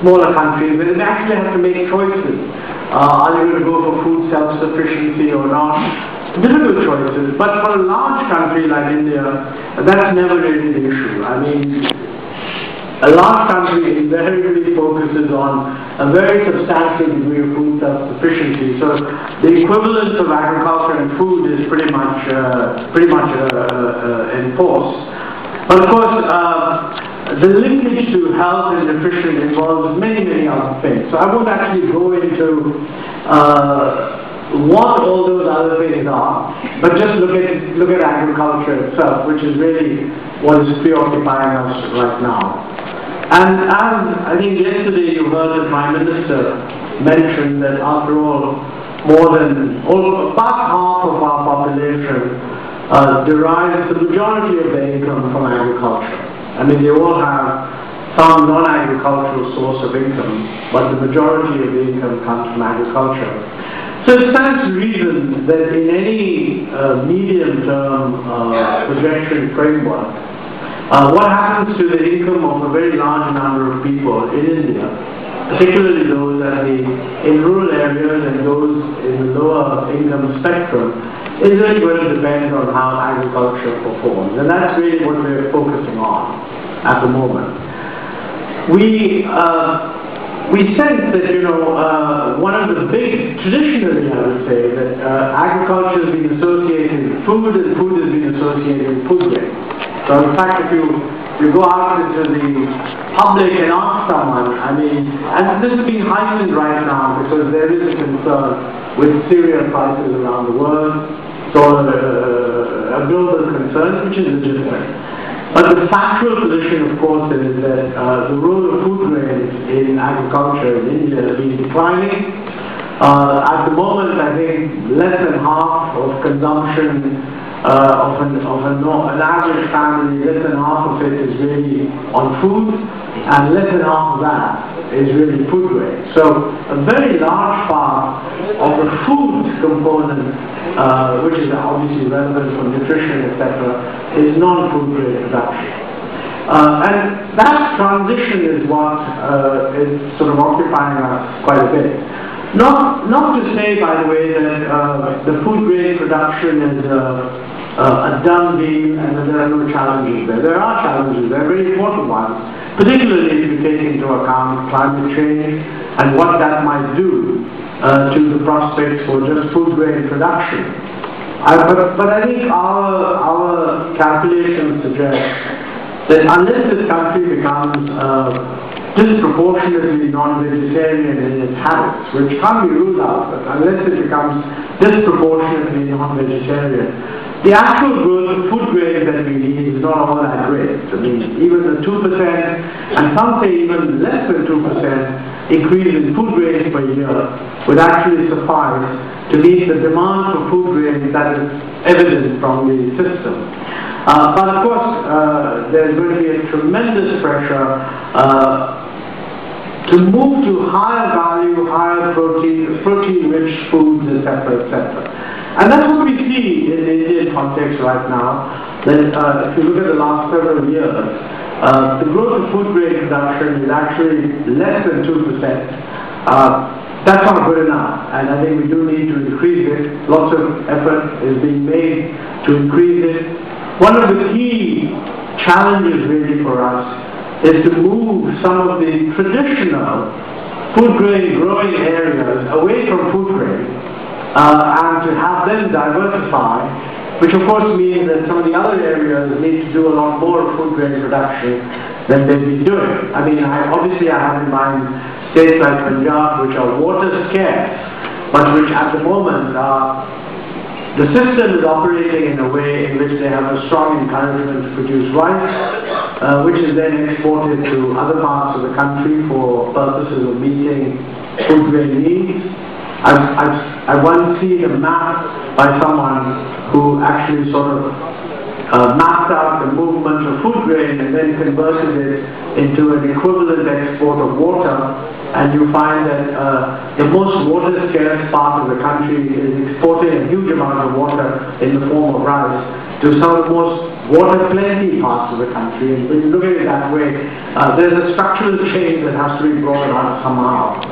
smaller countries, they actually have to make choices. Are they going to go for food self-sufficiency or not? Difficult choices. But for a large country like India, that's never really the issue. I mean, a large country invariably focuses on a very substantial degree of food self-sufficiency. So the equivalence of agriculture and food is pretty much enforced. But of course, the linkage to health and nutrition involves many, many other things. So I won't actually go into what all those other things are, but just look at agriculture itself, which is really what is preoccupying us right now. And as I think yesterday you heard the Prime Minister mention that after all, about half of our population derives the majority of their income from agriculture. I mean, they all have some non-agricultural source of income, but the majority of the income comes from agriculture. So it stands to reason that in any medium-term projection framework, what happens to the income of a very large number of people in India, particularly those in rural areas and those in the lower income spectrum, is really going to depend on how agriculture performs. And that's really what we're focusing on at the moment. We sense that, one of the big, traditionally I would say, that agriculture has been associated with food and food has been associated with food grain. So in fact, if you go out into the public and ask someone, I mean, and this is being heightened right now because there is a concern with cereal prices around the world. It's all a global concern, which is legitimate. But the factual position, of course, is that the role of food grains in agriculture in India has been declining. At the moment, I think less than half of consumption of an average family, less than half of it is really on food, and less than half of that is really food grain. So a very large part of the food component, which is obviously relevant for nutrition, etc., is non-food grade production. And that transition is what is sort of occupying us quite a bit. Not to say, by the way, that the food grade production is a done deal and that there are no challenges there. There are challenges, they're very important ones, particularly if you take into account climate change and what that might do to the prospects for just food grade production. But I think our calculations suggest that unless this country becomes disproportionately non-vegetarian in its habits, which can't be ruled out, but unless it becomes disproportionately non-vegetarian, the actual growth of food grains that we need is not all that great. I mean, even the 2%, and some say even less than 2% increase in food grains per year would actually suffice to meet the demand for food grains that is evident from the system. But of course, there's going to be a tremendous pressure to move to higher value, higher protein-rich foods, etc., etc. And that's what we see in the Indian context right now, that if you look at the last several years, the growth of food grain production is actually less than 2%. That's not good enough, and I think we do need to increase it. Lots of effort is being made to increase it. One of the key challenges really for us is to move some of the traditional food grain growing areas away from food grain and to have them diversify, which of course means that some of the other areas need to do a lot more food grain production than they've been doing. I mean, obviously I have in mind states like Punjab, which are water scarce, but which at the moment the system is operating in a way in which they have a strong encouragement to produce rice, which is then exported to other parts of the country for purposes of meeting food grain needs. I once seen a map by someone who actually sort of mapped out the movement of food grain and then converted it into an equivalent export of water, and you find that the most water scarce part of the country is exporting a huge amount of water in the form of rice to some of the most water plenty parts of the country, and when you look at it that way, there's a structural change that has to be brought about somehow.